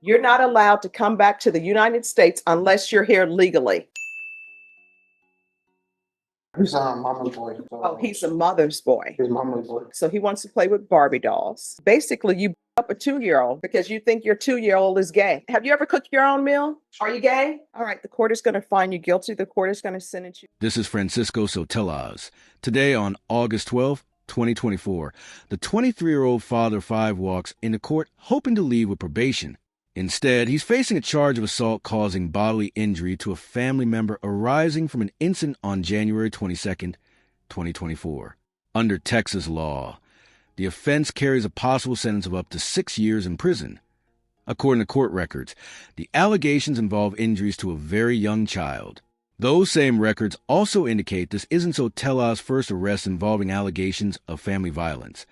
You're not allowed to come back to the United States unless you're here legally. He's a mama's boy. Oh, he's a mother's boy. He's mama's boy. So he wants to play with Barbie dolls. Basically, you up a 2-year-old because you think your 2-year-old is gay. Have you ever cooked your own meal? Are you gay? All right, the court is going to find you guilty. The court is going to sentence you. This is Francisco Sotelaz. Today on August 12th, 2024, the 23-year-old father of 5 walks into court hoping to leave with probation. Instead, he's facing a charge of assault causing bodily injury to a family member arising from an incident on January 22nd, 2024. Under Texas law, the offense carries a possible sentence of up to 6 years in prison. According to court records, the allegations involve injuries to a very young child. Those same records also indicate this isn't Sotelaz's first arrest involving allegations of family violence,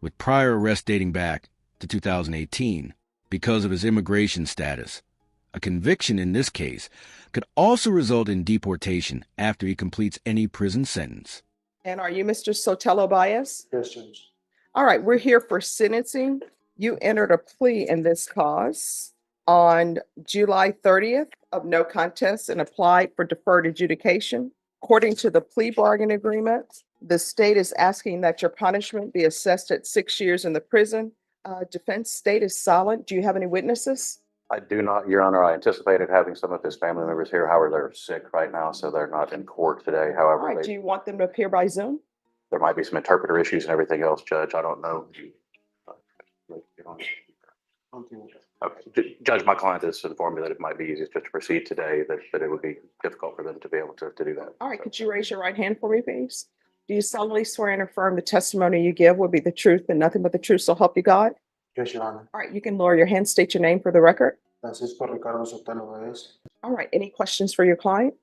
with prior arrests dating back to 2018. Because of his immigration status. A conviction in this case could also result in deportation after he completes any prison sentence. And are you Mr. Sotelo Baez? Yes, Judge. All right, we're here for sentencing. You entered a plea in this cause on July 30th of no contest and applied for deferred adjudication. According to the plea bargain agreement, the state is asking that your punishment be assessed at 6 years in the prison. Defense state is silent. Do you have any witnesses? I do not, Your Honor. I anticipated having some of his family members here. However, they're sick right now, so they're not in court today. All However, right, do you want them to appear by Zoom? there might be some interpreter issues and everything else, Judge. I don't know. Okay. Judge, my client has informed me that it might be easiest just to proceed today, that it would be difficult for them to be able to do that. All right, could you raise your right hand for me, please? Do you solemnly swear and affirm the testimony you give will be the truth and nothing but the truth, so help you God? Yes, Your Honor. All right, you can lower your hand, state your name for the record. Francisco Ricardo Sotelo Baez. All right, any questions for your client?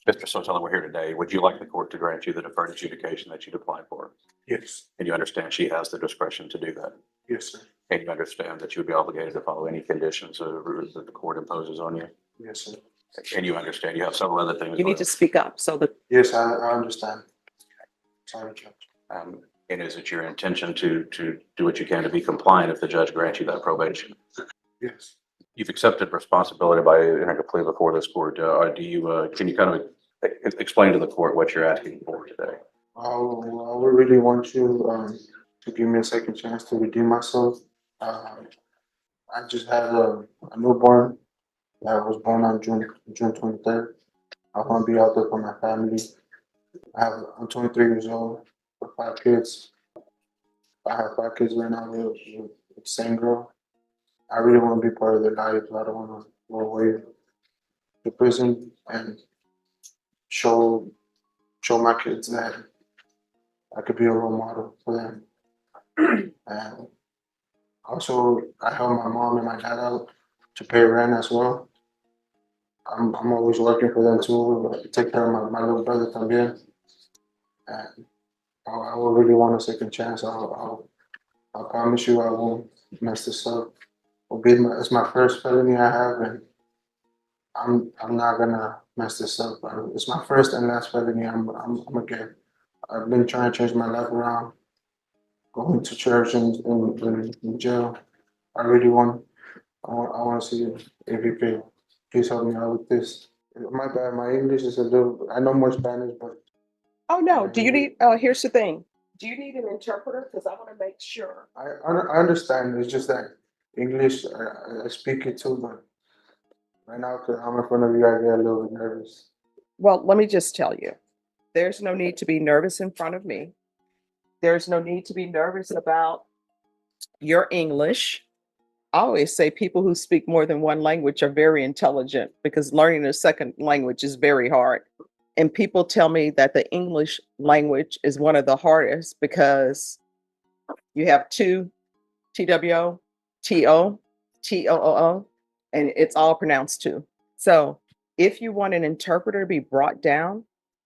Mr. Sotelo, we're here today. Would you like the court to grant you the deferred adjudication that you'd applied for? Yes. And you understand she has the discretion to do that? Yes, sir. And you understand that you would be obligated to follow any conditions or rules that the court imposes on you? Yes, sir. And you understand you have several other things. You need to speak up so that. Yes, I understand. Sorry, Judge. And is it your intention to do what you can to be compliant if the judge grants you that probation? Yes. You've accepted responsibility by entering a plea before this court. Can you kind of explain to the court what you're asking for today? I would really want you to give me a second chance to redeem myself. I just had a newborn that was born on June 23rd. I want to be out there for my family. I'm 23 years old with 5 kids. I have 5 kids right now with the same girl. I really want to be part of their lives. I don't want to go away to prison and show my kids that I could be a role model for them. And also, I help my mom and my dad out to pay rent as well. I'm always working for them too. Take care of my little brother también. And I will really want a second chance. I'll promise you I won't mess this up. It's my first felony I have, and I'm not gonna mess this up. It's my first and last felony I'm gonna get. I've been trying to change my life around, going to church and in jail. I really want to see if you could please help me out with this. My bad, my English is a little. I know more Spanish, but. Oh, no, do you need, here's the thing. Do you need an interpreter? Because I want to make sure. I understand. It's just that English, I speak it too, but right now, because I'm in front of you, I get a little bit nervous. Well, let me just tell you, there's no need to be nervous in front of me. There's no need to be nervous about your English. I always say people who speak more than one language are very intelligent because learning a second language is very hard. And people tell me that the English language is one of the hardest because you have two TWO, TO, TOOO, and it's all pronounced too. So if you want an interpreter to be brought down,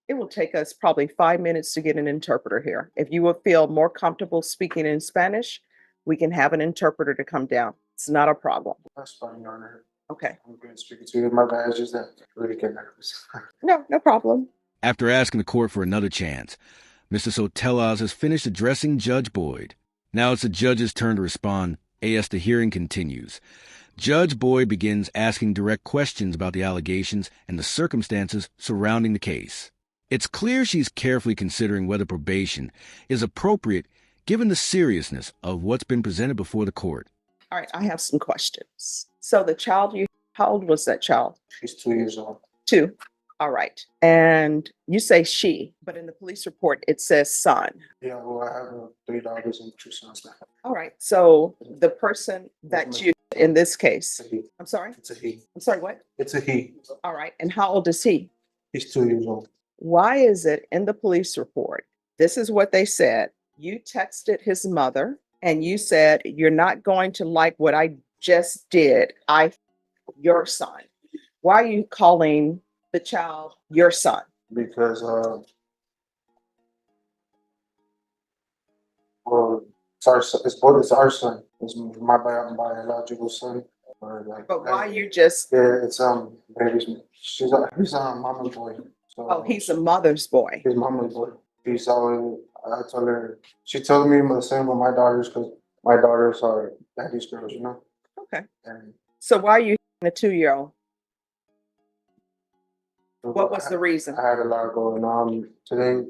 it will take us probably 5 minutes to get an interpreter here. If you would feel more comfortable speaking in Spanish, we can have an interpreter to come down. It's not a problem. That's fine, Your Honor. Okay. I'm good speaking to you. My bad, it's just that I really get nervous. No problem. After asking the court for another chance, Mr. Sotelaz has finished addressing Judge Boyd. Now it's the judge's turn to respond as the hearing continues. Judge Boyd begins asking direct questions about the allegations and the circumstances surrounding the case. It's clear she's carefully considering whether probation is appropriate given the seriousness of what's been presented before the court. All right, I have some questions. So the child how old was that child? She's 2 years old. 2. All right. And you say she, but in the police report, it says son. Yeah, well, I have 3 daughters and 2 sons now. All right. So the person that you, in this case, It's a he. I'm sorry? It's a he. I'm sorry, what? It's a he. All right. And how old is he? He's 2 years old. Why is it in the police report? This is what they said. You texted his mother and you said, you're not going to like what I just did. Your son. Why are you calling the child your son? Because well, it's our son. It's my biological son. Or like, But why you just, yeah, it's baby's. He's mama's boy. So oh, he's a mother's boy. He's mama's boy. He's always. I told her. She told me the same with my daughters because my daughters are daddy's girls, you know. Okay. And So why are you a 2-year-old? What was the reason? I had a lot going on today.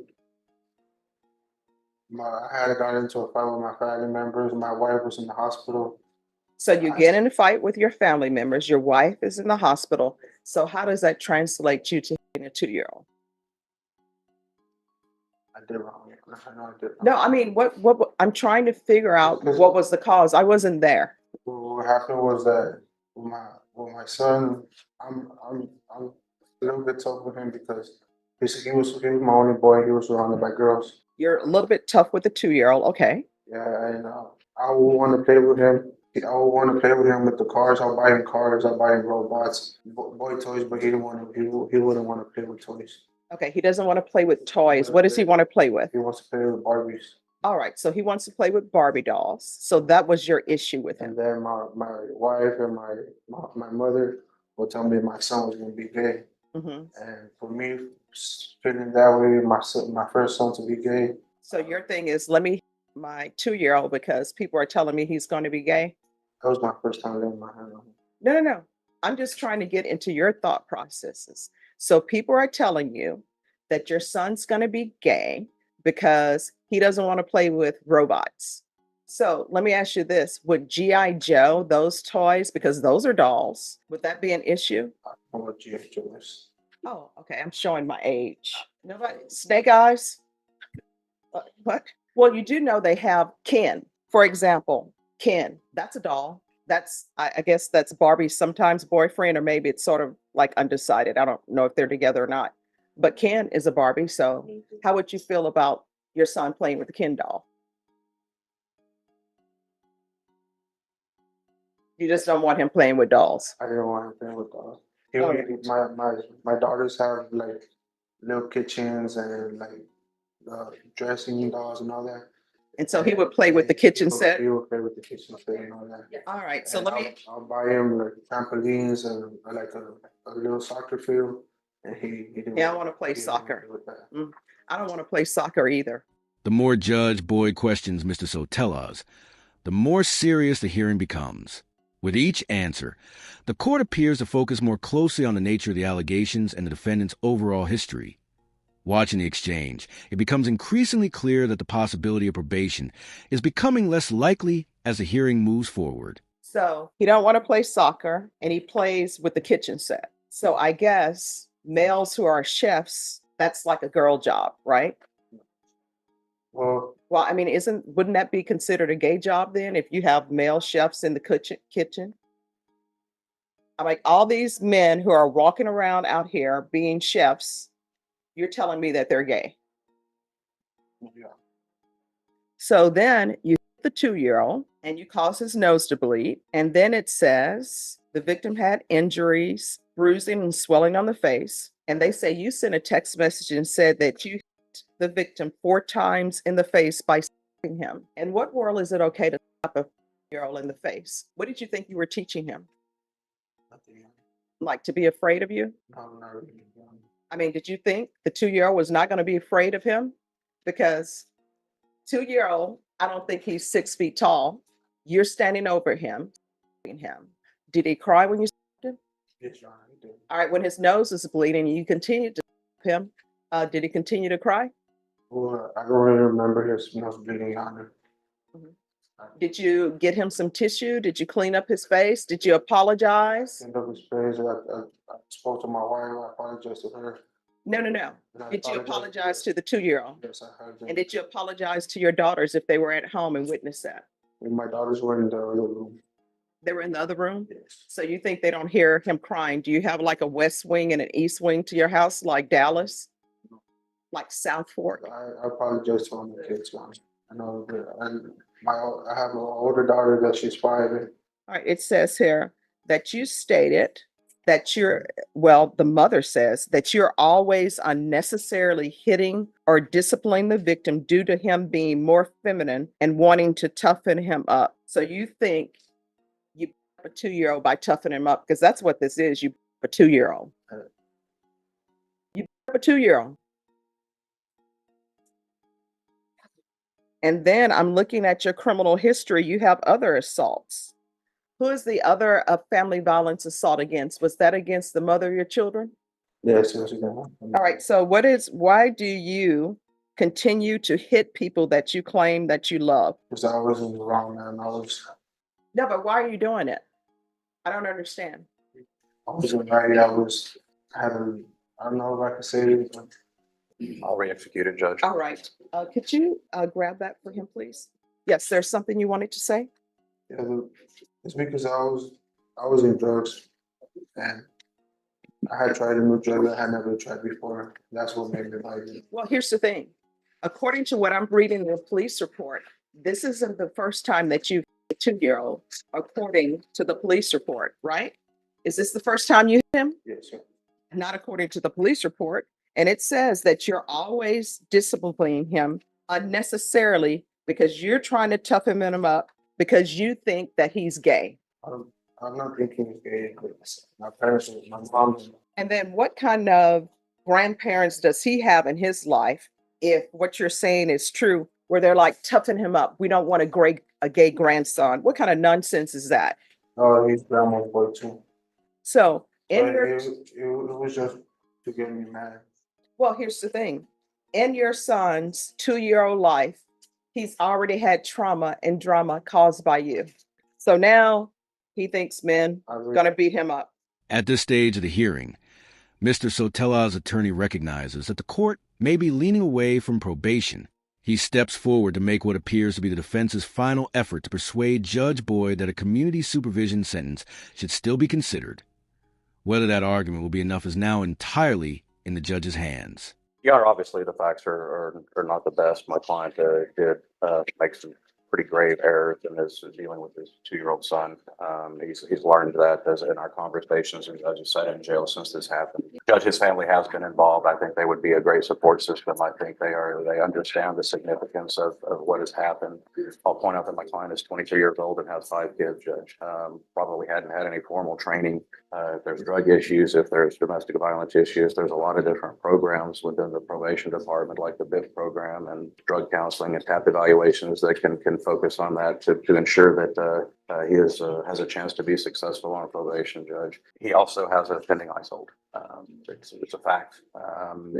I had got into a fight with my family members. My wife was in the hospital. So you get in a fight with your family members. Your wife is in the hospital. So how does that translate you to being a 2-year-old? I did wrong. I know I did wrong. No, I mean, what I'm trying to figure out what was the cause. I wasn't there. What happened was that with my son, I'm a little bit tough with him because he was my only boy. He was surrounded by girls. You're a little bit tough with the 2-year-old. Okay. Yeah, and I would want to play with him. I would want to play with him with the cars. I'll buy him cars. I'll buy him robots, boy toys. But he didn't want to. He wouldn't want to play with toys. Okay. He doesn't want to play with toys. What does he want to play with? He wants to play with Barbies. All right. So he wants to play with Barbie dolls. So that was your issue with him. And then my wife and my mother will tell me my son was going to be gay. Mhm. And for me, feeling that way, my first son to be gay. So your thing is, let me my 2-year-old because people are telling me he's going to be gay. That was my first time laying my hand on him. No. I'm just trying to get into your thought processes. So people are telling you that your son's going to be gay because he doesn't want to play with robots. So let me ask you this. Would G.I. Joe, those toys, because those are dolls, would that be an issue? I don't know what G.I. Joe is. Oh, okay. I'm showing my age. Nobody, Snake Eyes? What? Well, you do know they have Ken, for example. Ken, that's a doll. That's, I guess that's Barbie's sometimes boyfriend, or maybe it's sort of like undecided. I don't know if they're together or not. But Ken is a Barbie. So how would you feel about your son playing with the Ken doll? You just don't want him playing with dolls. I didn't want him playing with dolls. All right. My daughters have like little kitchens and like dressing dolls and all that. And so he would play with the kitchen He set. would play with the kitchen set and all that. All right. So And let me, I'll buy him like trampolines and like a little soccer field. And he didn't. Yeah, I want to play he didn't want to soccer. play with that. I don't want to play soccer either. The more Judge Boyd questions Mr. Sotelas, the more serious the hearing becomes. With each answer, the court appears to focus more closely on the nature of the allegations and the defendant's overall history. Watching the exchange, it becomes increasingly clear that the possibility of probation is becoming less likely as the hearing moves forward. So he don't want to play soccer and he plays with the kitchen set. So I guess males who are chefs, that's like a girl job, right? Well, Well, I mean, wouldn't that be considered a gay job then if you have male chefs in the kitchen? I'm like, all these men who are walking around out here being chefs, you're telling me that they're gay. yeah. So then you hit the 2-year-old and you cause his nose to bleed. And then it says the victim had injuries, bruising and swelling on the face. And they say you sent a text message and said that you hit the victim 4 times in the face by slapping him. In what world is it okay to slap a 2-year-old in the face? What did you think you were teaching him? Nothing. Like to be afraid of you? No, not really. I mean, did you think the 2-year-old was not going to be afraid of him? Because 2-year-old, I don't think he's 6 feet tall. You're standing over him, him. Did he cry when you slapped him? Yes, Your Honor, he did. All right, when his nose is bleeding and you continued to slap him, did he continue to cry? Well, I don't really remember his nose bleeding, Your Honor. Did you get him some tissue? Did you clean up his face? Did you apologize? End of his face. I spoke to my wife. I apologized to her. No. And I Did you apologized- apologize to the 2-year-old? Yes, I heard them. And did you apologize to your daughters if they were at home and witnessed that? And my daughters were in the other room. They were in the other room? Yes. So you think they don't hear him crying? Do you have like a west wing and an east wing to your house, like Dallas? Like South Fork? I apologize to all my kids, Your Honor. I know that I have an older daughter that she's 5. All right, it says here that you stated that the mother says that you're always unnecessarily hitting or disciplining the victim due to him being more feminine and wanting to toughen him up. So you think you a 2-year-old by toughening him up, because that's what this is. You a 2-year-old. You a 2-year-old. And then I'm looking at your criminal history. You have other assaults. Who is the other family violence assault against? Was that against the mother of your children? Yes, yes, yes. All right. So why do you continue to hit people that you claim that you love? Because I was in the wrong, man. No, but why are you doing it? I don't understand. I was married. I don't know if I can say it, but I'll re-execute it, Judge. All right. Could you grab that for him, please? Yes, there's something you wanted to say? yeah, it's because I was in drugs and I had tried a new drug that I had never tried before. That's what made me like it. Well, here's the thing. According to what I'm reading in the police report, this isn't the first time that you've hit a 2-year-old, according to the police report, right? Is this the first time you hit him? Yes, sir. Not according to the police report. And it says that you're always disciplining him unnecessarily because you're trying to toughen him up because you think that he's gay. I'm not thinking it's gay. My parents, my mom. And then what kind of grandparents does he have in his life if what you're saying is true, where they're like, toughen him up. We don't want a gay grandson. What kind of nonsense is that? Oh, he's grandma's boy too. So But in your, it was just to get me mad. well, here's the thing. In your son's 2-year-old life, he's already had trauma and drama caused by you. So now he thinks men gonna beat him up. At this stage of the hearing, Mr. Sotela's attorney recognizes that the court may be leaning away from probation. He steps forward to make what appears to be the defense's final effort to persuade Judge Boyd that a community supervision sentence should still be considered. Whether that argument will be enough is now entirely in the judge's hands. Your Honor, obviously the facts are not the best. My client did make some pretty grave errors in his dealing with his 2-year-old son. He's learned that as in our conversations, and Judge has sat in jail since this happened. Judge, his family has been involved. I think they would be a great support system. I think they understand the significance of what has happened. I'll point out that my client is 23 years old and has 5 kids, Judge. Probably hadn't had any formal training. If there's drug issues, if there's domestic violence issues, there's a lot of different programs within the probation department, like the BIF program and drug counseling and TAP evaluations that can focus on that to ensure that he has a chance to be successful on probation, Judge. He also has a pending ICE hold. It's a fact.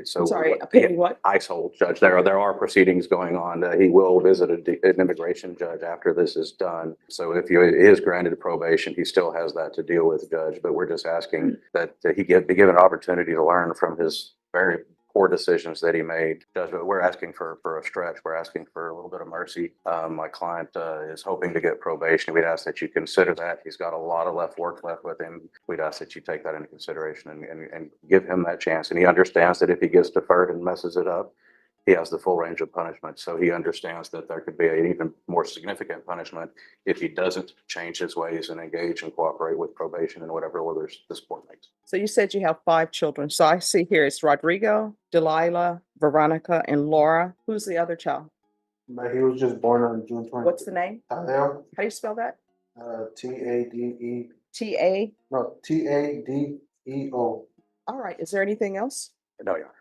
So Sorry, a pending what? ICE hold, Judge. There are proceedings going on. He will visit an immigration judge after this is done. So if he is granted probation, he still has that to deal with, Judge. But we're just asking that he be given an opportunity to learn from his very poor decisions that he made, Judge. But we're asking for a stretch. We're asking for a little bit of mercy. My client is hoping to get probation. We'd ask that you consider that. He's got a lot of work left with him. We'd ask that you take that into consideration and give him that chance. And he understands that if he gets deferred and messes it up, he has the full range of punishment. So he understands that there could be an even more significant punishment if he doesn't change his ways and engage and cooperate with probation and whatever orders this court makes. So you said you have 5 children. So I see here it's Rodrigo, Delilah, Veronica, and Laura. Who's the other child? But he was just born on June 20th. What's the name? Tadeo. How do you spell that? T-A-D-E. T-A. No, T-A-D-E-O. All right. Is there anything else? No, Your Honor.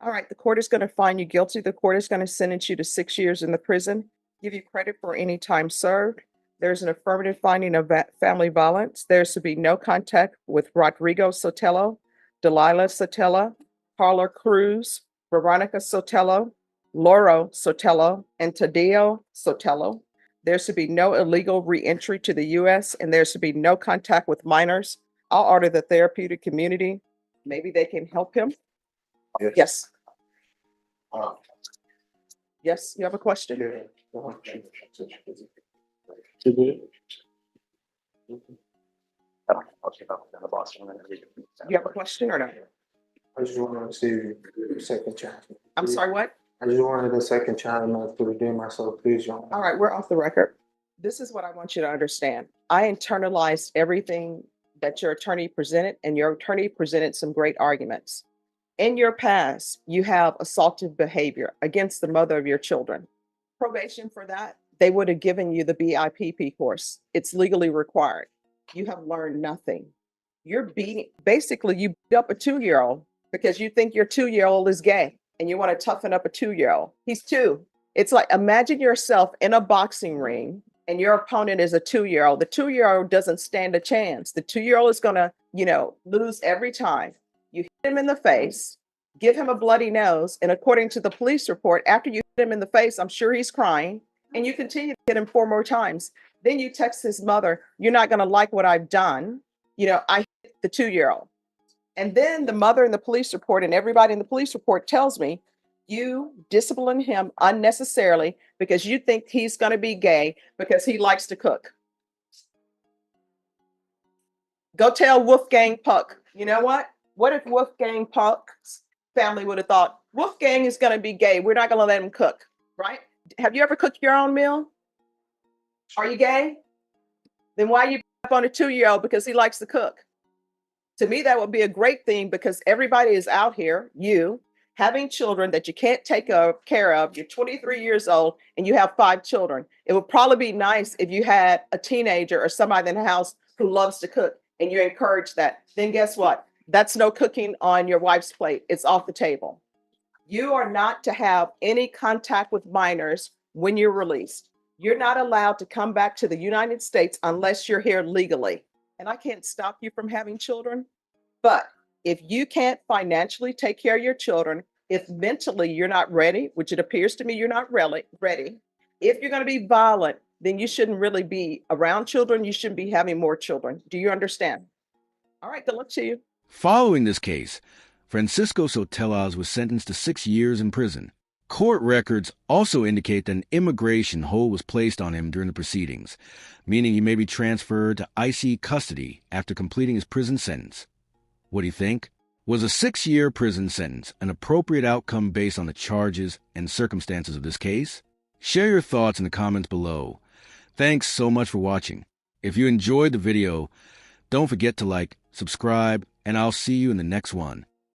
All right. The court is going to find you guilty. The court is going to sentence you to 6 years in the prison, give you credit for any time served. There's an affirmative finding of family violence. There's to be no contact with Rodrigo Sotelo, Delilah Sotelo, Carla Cruz, Veronica Sotelo, Lauro Sotelo, and Tadeo Sotelo. There's to be no illegal reentry to the U.S., and there's to be no contact with minors. I'll order the therapeutic community. Maybe they can help him. Yes. Uh, Yes, you have a question? yeah. I don't know much about the Boston. You have a question or no? I just wanted to see a second chance. I'm sorry, what? I just wanted a second chance to redeem myself, please, Your Honor. All right, we're off the record. This is what I want you to understand. I internalized everything that your attorney presented, and your attorney presented some great arguments. In your past, you have assaultive behavior against the mother of your children. Probation for that, they would have given you the BIPP course. It's legally required. You have learned nothing. You're beating, basically, you beat up a 2-year-old because you think your 2-year-old is gay and you want to toughen up a 2-year-old. He's 2. It's like, imagine yourself in a boxing ring and your opponent is a 2-year-old. The 2-year-old doesn't stand a chance. The 2-year-old is going to, lose every time. You hit him in the face, give him a bloody nose, and according to the police report, after you hit him in the face, I'm sure he's crying, and you continue to hit him 4 more times. Then you text his mother, "You're not going to like what I've done. I hit the 2-year-old." And then the mother in the police report and everybody in the police report tells me, you discipline him unnecessarily because you think he's going to be gay because he likes to cook. Go tell Wolfgang Puck. You know what? What if Wolfgang Puck's family would have thought, Wolfgang is going to be gay. We're not going to let him cook, right? Have you ever cooked your own meal? Are you gay? Then why you up on a 2-year-old because he likes to cook? To me, that would be a great thing because everybody is out here, you, having children that you can't take care of. You're 23 years old and you have 5 children. It would probably be nice if you had a teenager or somebody in the house who loves to cook and you encourage that. Then guess what? That's no cooking on your wife's plate. It's off the table. You are not to have any contact with minors when you're released. You're not allowed to come back to the United States unless you're here legally. And I can't stop you from having children. But if you can't financially take care of your children, if mentally you're not ready, which it appears to me you're not really ready, if you're going to be violent, then you shouldn't really be around children. You shouldn't be having more children. Do you understand? All right, good luck to you. Following this case, Francisco Sotelas was sentenced to 6 years in prison. Court records also indicate that an immigration hold was placed on him during the proceedings, meaning he may be transferred to IC custody after completing his prison sentence. What do you think? Was a 6-year prison sentence an appropriate outcome based on the charges and circumstances of this case? Share your thoughts in the comments below. Thanks so much for watching. If you enjoyed the video, don't forget to like, subscribe, and I'll see you in the next one.